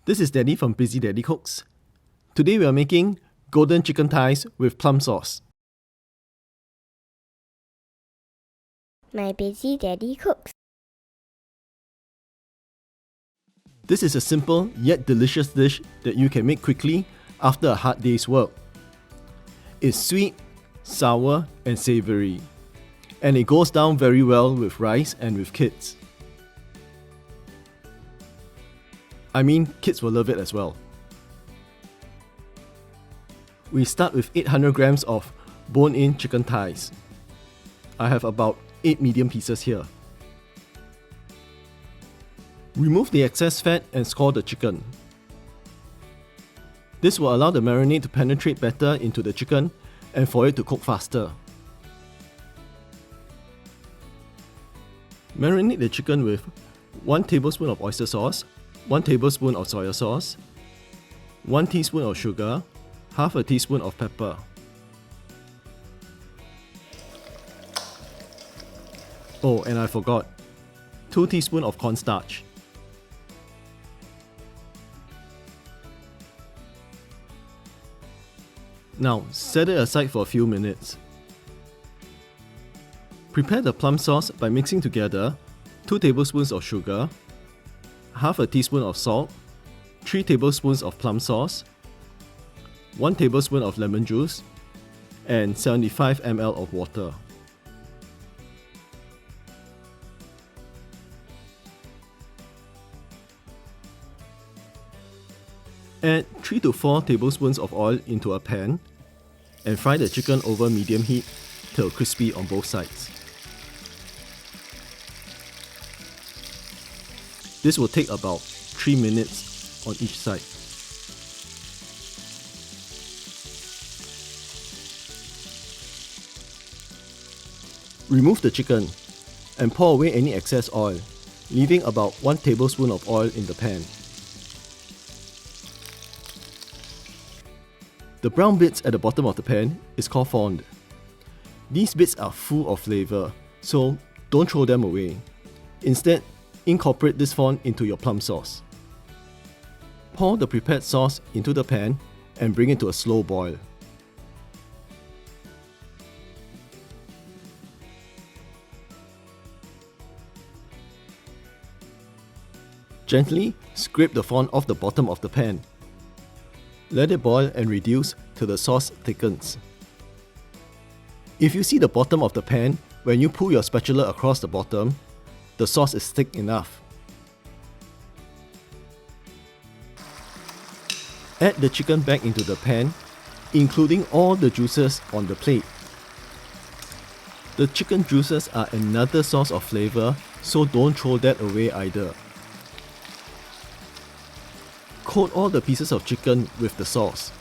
This is Daddy from Busy Daddy Cooks. Today we are making golden chicken thighs with plum sauce. My Busy Daddy Cooks. This is a simple yet delicious dish that you can make quickly after a hard day's work. It's sweet, sour and savoury, and it goes down very well with rice and with kids. I mean, kids will love it as well. We start with 800 grams of bone-in chicken thighs. I have about 8 medium pieces here. Remove the excess fat and score the chicken. This will allow the marinade to penetrate better into the chicken and for it to cook faster. Marinate the chicken with 1 tablespoon of oyster sauce, 1 tablespoon of soy sauce, 1 teaspoon of sugar, half a teaspoon of pepper. Oh, and I forgot, 2 teaspoons of cornstarch. Now, set it aside for a few minutes. Prepare the plum sauce by mixing together 2 tablespoons of sugar, half a teaspoon of salt, 3 tablespoons of plum sauce, 1 tablespoon of lemon juice, and 75 ml of water. Add 3 to 4 tablespoons of oil into a pan and fry the chicken over medium heat till crispy on both sides. This will take about 3 minutes on each side. Remove the chicken and pour away any excess oil, leaving about 1 tablespoon of oil in the pan. The brown bits at the bottom of the pan is called fond. These bits are full of flavour, so don't throw them away. Instead, incorporate this fond into your plum sauce. Pour the prepared sauce into the pan and bring it to a slow boil. Gently scrape the fond off the bottom of the pan. Let it boil and reduce till the sauce thickens. If you see the bottom of the pan when you pull your spatula across the bottom, the sauce is thick enough. Add the chicken back into the pan, including all the juices on the plate. The chicken juices are another source of flavour, so don't throw that away either. Coat all the pieces of chicken with the sauce.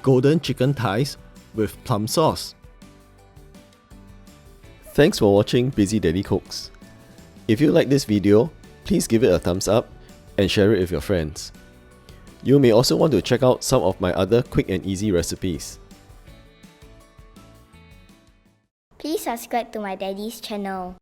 Golden chicken thighs with plum sauce. Thanks for watching Busy Daddy Cooks. If you like this video, please give it a thumbs up and share it with your friends. You may also want to check out some of my other quick and easy recipes. Please subscribe to my daddy's channel.